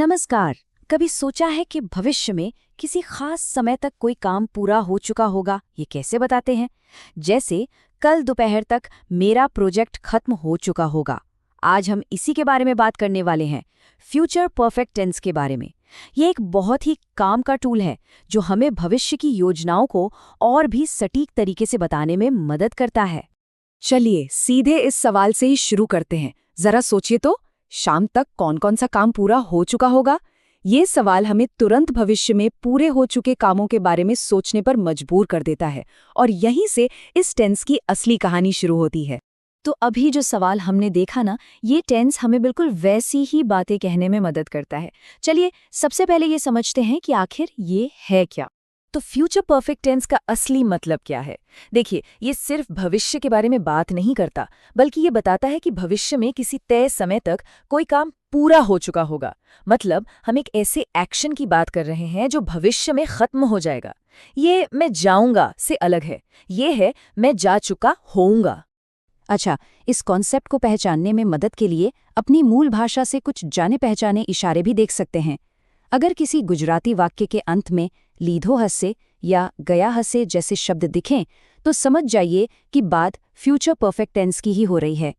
नमस्कार। कभी सोचा है कि भविष्य में किसी खास समय तक कोई काम पूरा हो चुका होगा? ये कैसे बताते हैं? जैसे कल दोपहर तक मेरा प्रोजेक्ट खत्म हो चुका होगा। आज हम इसी के बारे में बात करने वाले हैं, फ्यूचर परफेक्ट टेंस के बारे में। ये एक बहुत ही काम का टूल है जो हमें भविष्य की योजनाओं को और भी सटीक तरीके से बताने में मदद करता है। चलिए सीधे इस सवाल से ही शुरू करते हैं। जरा सोचिए तो, शाम तक कौन कौन सा काम पूरा हो चुका होगा? ये सवाल हमें तुरंत भविष्य में पूरे हो चुके कामों के बारे में सोचने पर मजबूर कर देता है, और यहीं से इस टेंस की असली कहानी शुरू होती है। तो अभी जो सवाल हमने देखा ना, ये टेंस हमें बिल्कुल वैसी ही बातें कहने में मदद करता है। चलिए सबसे पहले ये समझते हैं कि आखिर ये है क्या। तो फ्यूचर परफेक्ट टेंस का असली मतलब क्या है? देखिए, ये सिर्फ भविष्य के बारे में बात नहीं करता, बल्कि ये बताता है कि भविष्य में किसी तय समय तक कोई काम पूरा हो चुका होगा। मतलब हम एक ऐसे एक्शन की बात कर रहे हैं जो भविष्य में खत्म हो जाएगा। ये मैं जाऊंगा से अलग है, ये है मैं जा चुका होऊंगा। अच्छा, इस कॉन्सेप्ट को पहचानने में मदद के लिए अपनी मूल भाषा से कुछ जाने पहचाने इशारे भी देख सकते हैं। अगर किसी गुजराती वाक्य के अंत में लीधो हसे या गया हसे जैसे शब्द दिखें, तो समझ जाइए कि बात फ्यूचर परफेक्ट टेंस की ही हो रही है।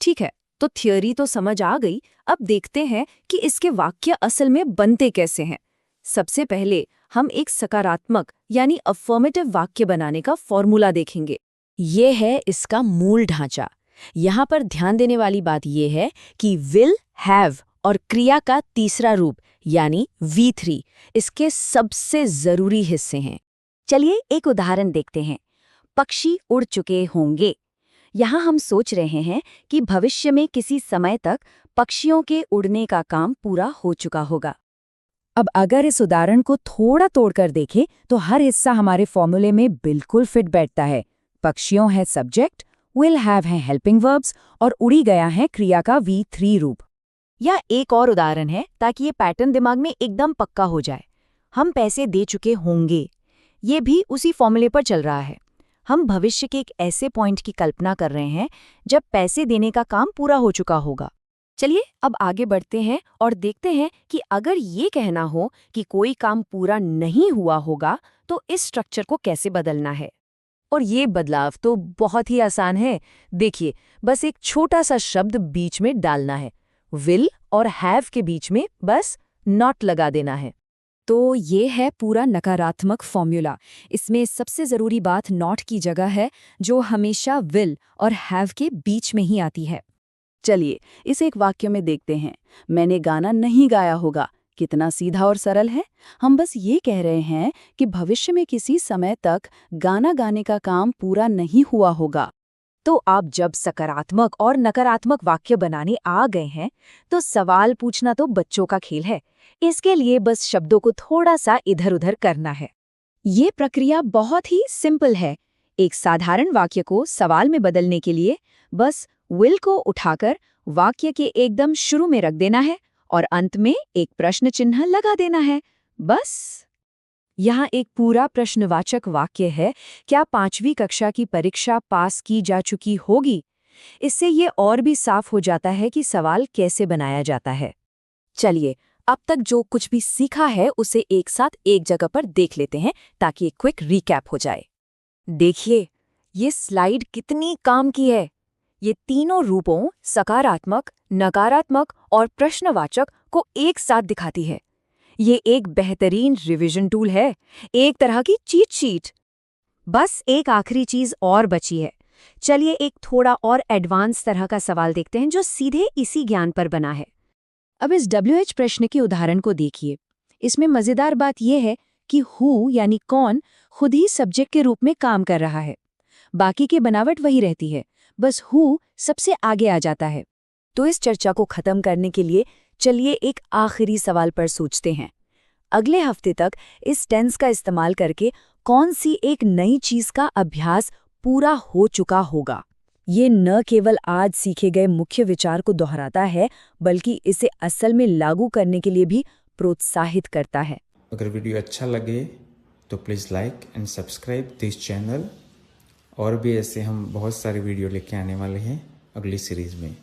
ठीक है, तो थियोरी तो समझ आ गई। अब देखते हैं कि इसके वाक्य असल में बनते कैसे हैं। सबसे पहले हम एक सकारात्मक यानी अफर्मेटिव वाक्य बनाने का फॉर्मूला देखेंगे। ये है इसका मूल ढांचा। यहाँ पर ध्यान देने वाली बात यह है कि विल, हैव और क्रिया का तीसरा रूप यानी V3 इसके सबसे जरूरी हिस्से हैं। चलिए एक उदाहरण देखते हैं। पक्षी उड़ चुके होंगे। यहाँ हम सोच रहे हैं कि भविष्य में किसी समय तक पक्षियों के उड़ने का काम पूरा हो चुका होगा। अब अगर इस उदाहरण को थोड़ा तोड़कर देखें तो हर हिस्सा हमारे फॉर्मूले में बिल्कुल फिट बैठता है। पक्षियों है सब्जेक्ट, विल हैव है हेल्पिंग वर्ब्स और उड़ी गया है क्रिया का V3 रूप। या एक और उदाहरण है ताकि ये पैटर्न दिमाग में एकदम पक्का हो जाए। हम पैसे दे चुके होंगे, ये भी उसी फॉर्मूले पर चल रहा है। हम भविष्य के एक ऐसे पॉइंट की कल्पना कर रहे हैं जब पैसे देने का काम पूरा हो चुका होगा। चलिए अब आगे बढ़ते हैं और देखते हैं कि अगर ये कहना हो कि कोई काम पूरा नहीं हुआ होगा तो इस स्ट्रक्चर को कैसे बदलना है। और ये बदलाव तो बहुत ही आसान है। देखिए, बस एक छोटा सा शब्द बीच में डालना है। विल और हैव के बीच में बस नॉट लगा देना है। तो ये है पूरा नकारात्मक फॉर्मूला। इसमें सबसे ज़रूरी बात नॉट की जगह है, जो हमेशा विल और हैव के बीच में ही आती है। चलिए इसे एक वाक्य में देखते हैं। मैंने गाना नहीं गाया होगा। कितना सीधा और सरल है। हम बस ये कह रहे हैं कि भविष्य में किसी समय तक गाना गाने का काम पूरा नहीं हुआ होगा। तो आप जब सकारात्मक और नकारात्मक वाक्य बनाने आ गए हैं, तो सवाल पूछना तो बच्चों का खेल है। इसके लिए बस शब्दों को थोड़ा सा इधर-उधर करना है। ये प्रक्रिया बहुत ही सिंपल है। एक साधारण वाक्य को सवाल में बदलने के लिए बस विल को उठाकर वाक्य के एकदम शुरू में रख देना है और अंत में एक प्रश्न चिन्ह लगा देना है। बस। यहाँ एक पूरा प्रश्नवाचक वाक्य है, क्या 5वीं कक्षा की परीक्षा पास की जा चुकी होगी? इससे ये और भी साफ हो जाता है कि सवाल कैसे बनाया जाता है। चलिए अब तक जो कुछ भी सीखा है उसे एक साथ एक जगह पर देख लेते हैं ताकि एक क्विक रिकैप हो जाए। देखिए, ये स्लाइड कितनी काम की है। ये तीनों रूपों सकारात्मक, नकारात्मक और प्रश्नवाचक को एक साथ दिखाती है। ये एक बेहतरीन रिवीजन टूल है, एक तरह की चीट शीट। बस एक आखिरी चीज और बची है। चलिए एक थोड़ा और एडवांस तरह का सवाल देखते हैं जो सीधे इसी ज्ञान पर बना है। अब इस WH प्रश्न के उदाहरण को देखिए। इसमें मजेदार बात यह है कि हु यानी कौन खुद ही सब्जेक्ट के रूप में काम कर रहा है। बाकी की बनावट वही रहती है, बस हु सबसे आगे आ जाता है। तो इस चर्चा को खत्म करने के लिए चलिए एक आखिरी सवाल पर सोचते हैं। अगले हफ्ते तक इस टेंस का इस्तेमाल करके कौन सी एक नई चीज का अभ्यास पूरा हो चुका होगा? ये न केवल आज सीखे गए मुख्य विचार को दोहराता है, बल्कि इसे असल में लागू करने के लिए भी प्रोत्साहित करता है। अगर वीडियो अच्छा लगे तो please like and subscribe this channel. और भी ऐसे हम बहुत सारे वीडियो लेके आने वाले हैं अगली सीरीज़ में।